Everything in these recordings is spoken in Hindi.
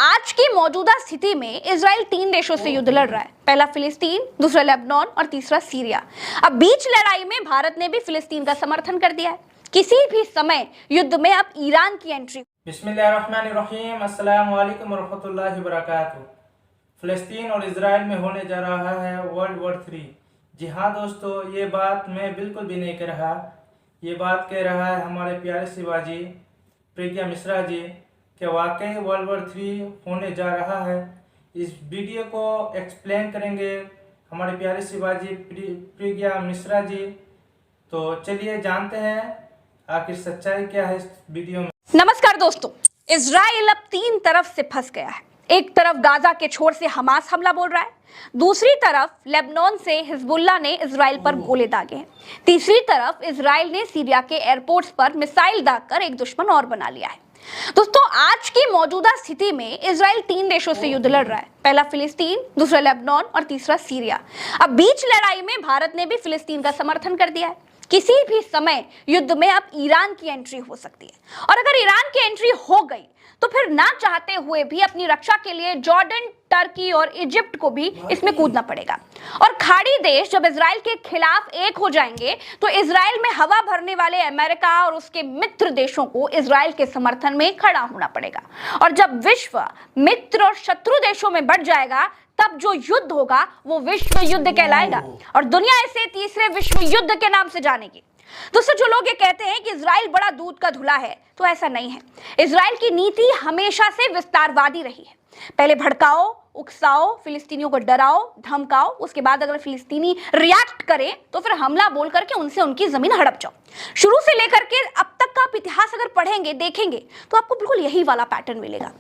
आज की मौजूदा स्थिति में इजराइल 3 देशों से युद्ध लड़ रहा है। पहला फिलिस्तीन, दूसरा लेबनान और तीसरा सीरिया। अब बीच लड़ाई में भारत ने भी फिलिस्तीन का समर्थन कर दिया है। किसी भी समय युद्ध में अब ईरान की एंट्री। बिस्मिल्लाहिर्रहमानिर्रहीम, अस्सलामु अलैकुम वरहमतुल्लाहि वबरकातुहू। फिलिस्तीन और इजराइल में होने जा रहा है वर्ल्ड वॉर 3। जी हाँ दोस्तों, ये बात मैं बिल्कुल भी नहीं कह रहा। ये बात कह रहा है हमारे प्यारे शिवाजी प्रज्ञा मिश्रा जी कि वाकई वर्ल्ड वॉर 3 होने जा रहा है। इस वीडियो को एक्सप्लेन करेंगे हमारे प्यारे शिवाजी प्रज्ञा मिश्रा जी। तो चलिए जानते हैं आखिर सच्चाई क्या है इस वीडियो में। नमस्कार दोस्तों, इजराइल अब 3 तरफ से फंस गया है। एक तरफ गाजा के छोर से हमास हमला बोल रहा है, दूसरी तरफ लेबनान से हिजबुल्लाह ने इजराइल पर गोले दागे हैं, तीसरी तरफ इजराइल ने सीरिया के एयरपोर्ट्स पर मिसाइल दागकर एक दुश्मन और बना लिया है। दोस्तों, आज की मौजूदा स्थिति में इजराइल 3 देशों से युद्ध लड़ रहा है। पहला फिलिस्तीन, दूसरा लेबनान और तीसरा सीरिया। अब बीच लड़ाई में भारत ने भी फिलिस्तीन का समर्थन कर दिया है। किसी भी समय युद्ध में अब ईरान की एंट्री हो सकती है, और अगर ईरान की एंट्री हो गई तो फिर ना चाहते हुए भी अपनी रक्षा के लिए जॉर्डन, टर्की और इजिप्ट को भी इसमें कूदना पड़ेगा। और खाड़ी देश जब इजराइल के खिलाफ एक हो जाएंगे तो इजराइल में हवा भरने वाले अमेरिका और उसके मित्र देशों को इजराइल के समर्थन में खड़ा होना पड़ेगा। और जब विश्व मित्र और शत्रु देशों में बढ़ जाएगा तब जो युद्ध होगा वो विश्व युद्ध कहलाएगा और दुनिया इसे तीसरे विश्व युद्ध के नाम से जानेगी। दोस्तों, जो लोग ये कहते हैं कि इजराइल बड़ा दूध का धुला है, तो ऐसा नहीं है। इजराइल की नीति हमेशा से विस्तारवादी रही है। पहले भड़काओ, उकसाओ, फिलिस्तीनियों को डराओ, धमकाओ, उसके बाद अगर फिलिस्तीनी रिएक्ट करें तो फिर हमला बोल करके उनसे उनकी जमीन हड़प जाओ। शुरू से लेकर के अब तक का आप इतिहास अगर पढ़ेंगे, देखेंगे तो आपको बिल्कुल यही वाला पैटर्न मिलेगा।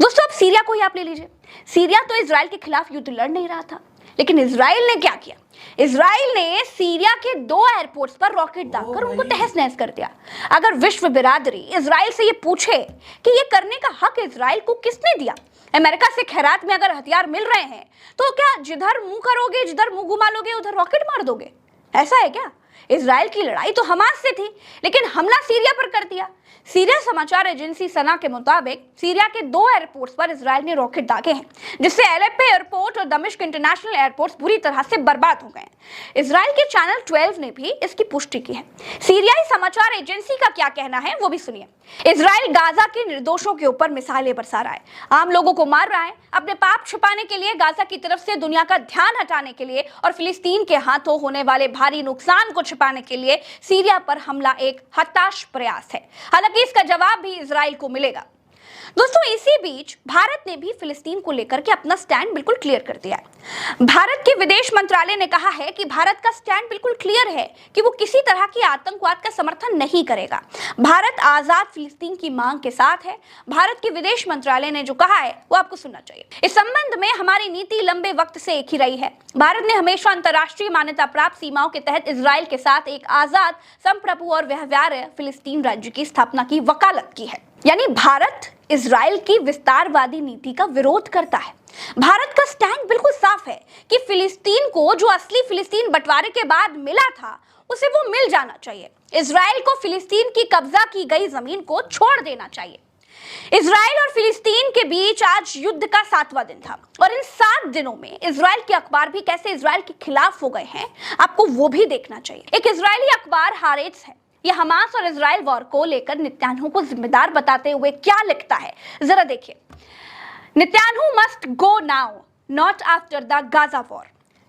दोस्तों, अब सीरिया को ही आप ले लीजिए। सीरिया तो इजराइल के खिलाफ युद्ध लड़ नहीं रहा था, लेकिन इजराइल ने क्या किया? इजराइल ने सीरिया के 2 एयरपोर्ट्स पर रॉकेट दागकर उनको तहस नहस कर दिया। अगर विश्व बिरादरी इजराइल से ये पूछे कि ये करने का हक इजराइल को किसने दिया? अमेरिका से खैरात में अगर हथियार मिल रहे हैं तो क्या जिधर मुंह करोगे, जिधर मुंह घुमा लोगे उधर रॉकेट मार दोगे? ऐसा है क्या? इजराइल की लड़ाई तो हमास से थी, लेकिन हमला सीरिया पर कर दिया। सीरिया समाचार एजेंसी सना के मुताबिक सीरिया के 2 एयरपोर्ट्स पर इजराइल ने रॉकेट दागे हैं, जिससे एलेप्पो एयरपोर्ट और दमिश्क इंटरनेशनल एयरपोर्ट्स बुरी तरह से बर्बाद हो गए हैं। इजराइल के चैनल 12 ने भी इसकी पुष्टि की है। सीरियाई समाचार एजेंसी का क्या कहना है वो भी सुनिए। इजराइल गाजा के निर्दोषों के ऊपर मिसाइलें बरसा रहा है, आम लोगों को मार रहा है, अपने पाप छुपाने के लिए, गाजा की तरफ से दुनिया का ध्यान हटाने के लिए और फिलिस्तीन के हाथों होने वाले भारी नुकसान को छिपाने के लिए सीरिया पर हमला एक हताश प्रयास है। हालांकि इसका जवाब भी इजराइल को मिलेगा। दोस्तों, इसी बीच भारत ने भी फिलिस्तीन को लेकर के अपना स्टैंड बिल्कुल क्लियर कर दिया है। भारत के विदेश मंत्रालय ने कहा है कि भारत का स्टैंड बिल्कुल क्लियर है कि वो किसी तरह की आतंकवाद का समर्थन नहीं करेगा। भारत आजाद फिलिस्तीन की मांग के साथ है। भारत के विदेश मंत्रालय ने जो कहा है वो आपको सुनना चाहिए। इस संबंध में हमारी नीति लंबे वक्त से एक ही रही है। भारत ने हमेशा अंतर्राष्ट्रीय मान्यता प्राप्त सीमाओं के तहत इजराइल के साथ एक आजाद, संप्रभु और व्यवहार्य फिलिस्तीन राज्य की स्थापना की वकालत की है। यानी भारत इजराइल की विस्तारवादी नीति का विरोध करता है। भारत का स्टैंड बिल्कुल साफ है कि फिलिस्तीन को जो असली फिलिस्तीन बंटवारे के बाद मिला था उसे वो मिल जाना चाहिए। इजराइल को फिलिस्तीन की कब्जा की गई जमीन को छोड़ देना चाहिए। इजराइल और फिलिस्तीन के बीच आज युद्ध का 7वां दिन था, और इन 7 दिनों में इजराइल के अखबार भी कैसे इजराइल के खिलाफ हो गए हैं आपको वो भी देखना चाहिए। एक इजरायली अखबार हारेट्स है, यह हमास और इजराइल वॉर को लेकर नेतन्याहू को जिम्मेदार बताते हुए क्या लिखता है जरा देखिए। Netanyahu must go now, not after the Gaza war.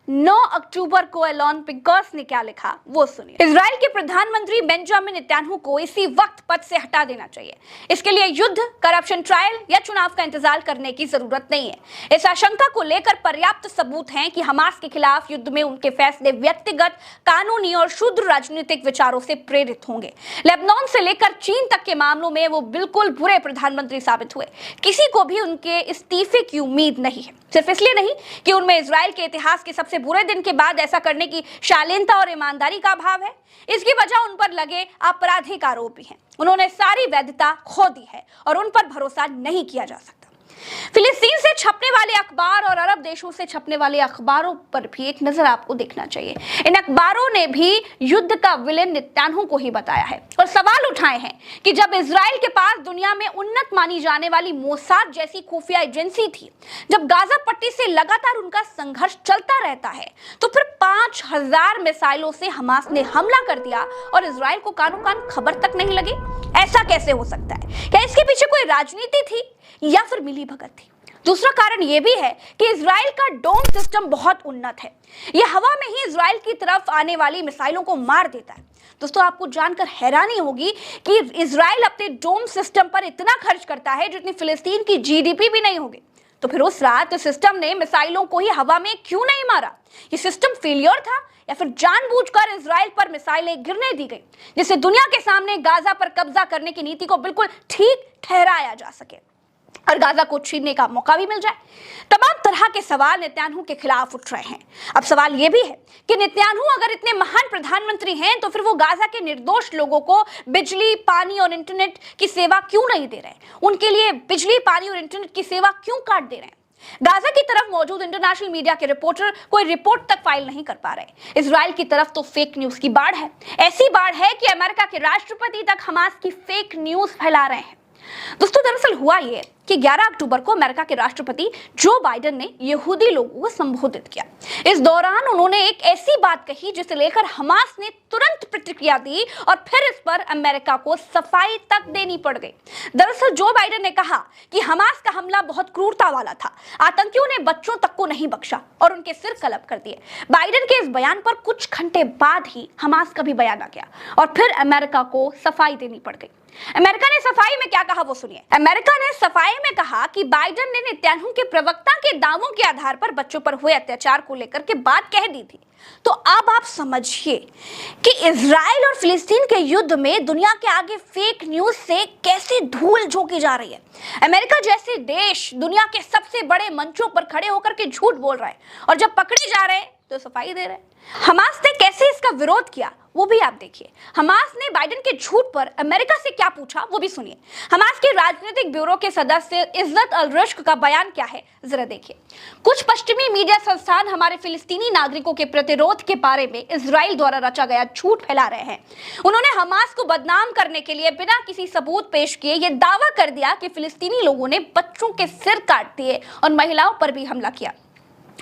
9 अक्टूबर को एलोन पिगोस ने क्या लिखा वो सुनिए। इजराइल के प्रधानमंत्री बेंजामिन नेतन्याहू को इसी वक्त पद से हटा देना चाहिए। इसके लिए युद्ध, करप्शन ट्रायल या चुनाव का इंतजार करने की जरूरत नहीं है। इस आशंका को लेकर पर्याप्त सबूत हैं कि हमास के खिलाफ युद्ध में उनके फैसले व्यक्तिगत, कानूनी और शुद्ध राजनीतिक विचारों से प्रेरित होंगे। लेबनान से लेकर चीन तक के मामलों में वो बिल्कुल बुरे प्रधानमंत्री साबित हुए। किसी को भी उनके इस्तीफे की उम्मीद नहीं है, सिर्फ इसलिए नहीं कि उनमें इजराइल के इतिहास के सबसे बुरे दिन के बाद ऐसा करने की शालीनता और ईमानदारी का अभाव है। इसकी वजह उन पर लगे आपराधिक आरोप भी हैं। उन्होंने सारी वैधता खो दी है और उन पर भरोसा नहीं किया जा सकता। फिलिस्तीन से छपने वाले अखबार और अरब देशों से छपने वाले अखबारों पर भी एक नजर आपको देखना चाहिए। इन अखबारों ने भी युद्ध का विलेन नेतन्याहू को ही बताया है और सवाल उठाए हैं कि जब इजराइल के पास दुनिया में उन्नत मानी जाने वाली मोसाद जैसी खुफिया एजेंसी थी, जब गाजा पट्टी से लगातार उनका संघर्ष चलता रहता है, तो फिर 5000 मिसाइलों से हमास ने हमला कर दिया और इजराइल को कानो कान खबर तक नहीं लगी। ऐसा कैसे हो सकता है? क्या इसके पीछे कोई राजनीति थी या फिर मिली भगत थी? दूसरा कारण यह भी है कि इजराइल का डोम सिस्टम बहुत उन्नत है। यह हवा में ही इजराइल की तरफ आने वाली मिसाइलों को मार देता है। दोस्तों, आपको जानकर हैरानी होगी कि इजराइल अपने डोम सिस्टम पर इतना खर्च करता है जितनी फिलिस्तीन की जीडीपी भी नहीं होगी। तो फिर उस रात सिस्टम ने मिसाइलों को ही हवा में क्यों नहीं मारा? ये सिस्टम फेलियर था या फिर जानबूझकर इजराइल पर मिसाइलें गिरने दी गई, जिससे दुनिया के सामने गाजा पर कब्जा करने की नीति को बिल्कुल ठीक ठहराया जा सके और गाजा को छीनने का मौका भी मिल जाए? तमाम तरह के सवाल नेतन्याहू के खिलाफ उठ रहे हैं। अब सवाल यह भी है कि नेतन्याहू अगर इतने महान प्रधानमंत्री हैं तो फिर वो गाजा के निर्दोष लोगों को बिजली, पानी और इंटरनेट की सेवा क्यों नहीं दे रहे? उनके लिए बिजली, पानी और इंटरनेट की सेवा क्यों काट दे रहे हैं? गाजा की तरफ मौजूद इंटरनेशनल मीडिया के रिपोर्टर कोई रिपोर्ट तक फाइल नहीं कर पा रहे। इजराइल की तरफ तो फेक न्यूज की बाढ़ है। ऐसी बाढ़ है कि अमेरिका के राष्ट्रपति तक हमास की फेक न्यूज फैला रहे हैं। दोस्तों, दरअसल हुआ ये कि 11 अक्टूबर को अमेरिका के राष्ट्रपति जो बाइडेन ने यहूदी लोगों को संबोधित किया। इस दौरान उन्होंने एक ऐसी बात कही जिसे लेकर हमास ने तुरंत प्रतिक्रिया दी और फिर इस पर अमेरिका को सफाई तक देनी पड़ गई। दरअसल जो बाइडेन ने कहा कि हमास का हमला बहुत क्रूरता वाला था, आतंकियों ने बच्चों तक को नहीं बख्शा और उनके सिर कलप कर दिए। बाइडेन के इस बयान पर कुछ घंटे बाद ही हमास का भी बयान आ गया और फिर अमेरिका को सफाई देनी पड़ गई। अमेरिका ने सफाई में क्या कहा वो सुनिए। अमेरिका ने सफाई में कहा कि बाइडेन ने नेतन्याहू के प्रवक्ता के दावों के आधार पर बच्चों पर हुए अत्याचार को लेकर के बात कह दी थी। तो अब आप समझिए कि इजराइल और फिलिस्तीन के युद्ध में दुनिया के आगे फेक न्यूज से कैसे धूल झोंकी जा रही है। अमेरिका जैसे देश दुनिया के सबसे बड़े मंचों पर खड़े होकर के झूठ बोल रहा है और जब पकड़े जा रहे हैं तो सफाई दे रहे हैं। हमास ने कैसे इसका विरोध किया वो भी आप देखिए। हमास ने बाइडेन के झूठ पर अमेरिका से क्या पूछा वो भी सुनिए। हमास के राजनीतिक ब्यूरो के सदस्य इज्जत अल रिश्क का बयान क्या है जरा देखिए। कुछ पश्चिमी मीडिया संस्थान हमारे फिलिस्तीनी नागरिकों के प्रतिरोध के बारे में इजराइल द्वारा रचा गया झूठ फैला रहे हैं। उन्होंने हमास को बदनाम करने के लिए बिना किसी सबूत पेश किए यह दावा कर दिया कि फिलिस्तीनी लोगों ने बच्चों के सिर काट दिए और महिलाओं पर भी हमला किया।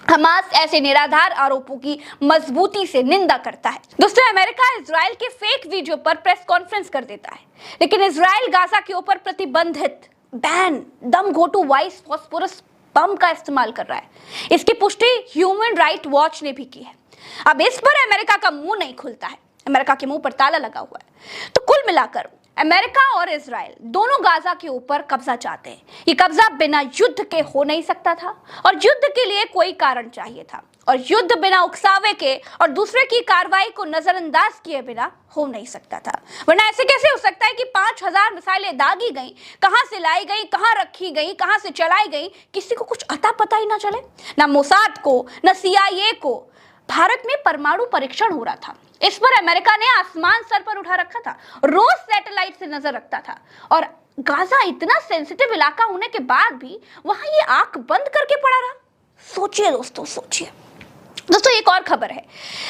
हमास ऐसे निराधार आरोपों की मजबूती से निंदा करता है। दोस्तों, अमेरिका इजराइल के फेक वीडियो पर प्रेस कॉन्फ्रेंस कर देता है, लेकिन इजराइल गाजा के ऊपर प्रतिबंधित बैन दम घोटू वाइस फॉस्फोरस बम का इस्तेमाल कर रहा है। इसकी पुष्टि ह्यूमन राइट वॉच ने भी की है। अब इस पर अमेरिका का मुंह नहीं खुलता है, अमेरिका के मुंह पर ताला लगा हुआ है। तो कुल मिलाकर अमेरिका और इजराइल दोनों गाजा के ऊपर कब्जा चाहते हैं। ये कब्जा बिना युद्ध के हो नहीं सकता था और युद्ध के लिए कोई कारण चाहिए था और युद्ध बिना उकसावे के और दूसरे की कार्रवाई को नजरअंदाज किए बिना हो नहीं सकता था। वरना ऐसे कैसे हो सकता है कि 5000 मिसाइलें दागी गई, कहां से लाई गई, कहां रखी गई, कहां से चलाई गई, किसी को कुछ अता पता ही ना चले। ना मोसाद को, ना CIA को। भारत में परमाणु परीक्षण हो रहा था, इस पर अमेरिका ने आसमान सर पर उठा रखा था, रोज सैटेलाइट से नजर रखता था और गाजा इतना सेंसिटिव इलाका होने के बाद भी वहां ये आंख बंद करके पड़ा रहा। सोचिए दोस्तों, सोचिए। दोस्तों, एक और खबर है।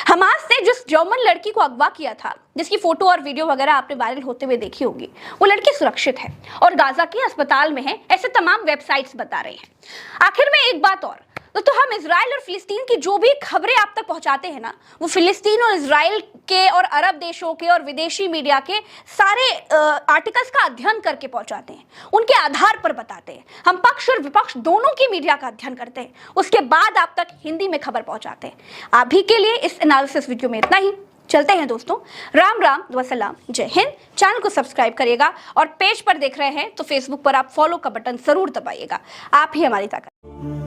हमास ने जिस जर्मन लड़की को अगवा किया था, जिसकी फोटो और वीडियो वगैरह आपने वायरल होते हुए देखी होगी, वो लड़की सुरक्षित है और गाजा के अस्पताल में है, ऐसे तमाम वेबसाइट्स बता रही हैं। आखिर में एक बात और, तो हम इजराइल और फिलिस्तीन की जो भी खबरें आप तक पहुंचाते हैं ना, वो फिलिस्तीन और इजराइल के और अरब देशों के और विदेशी मीडिया के सारे आर्टिकल्स का अध्ययन करके पहुंचाते हैं, उनके आधार पर बताते हैं। हम पक्ष और विपक्ष दोनों की मीडिया का अध्ययन करते हैं, उसके बाद आप तक हिंदी में खबर पहुंचाते हैं। अभी के लिए इस एनालिसिस वीडियो में इतना ही। चलते हैं दोस्तों, राम राम वसलाम, जय हिंद। चैनल को सब्सक्राइब करिएगा और पेज पर देख रहे हैं तो फेसबुक पर आप फॉलो का बटन जरूर दबाइएगा। आप ही हमारी ताकत।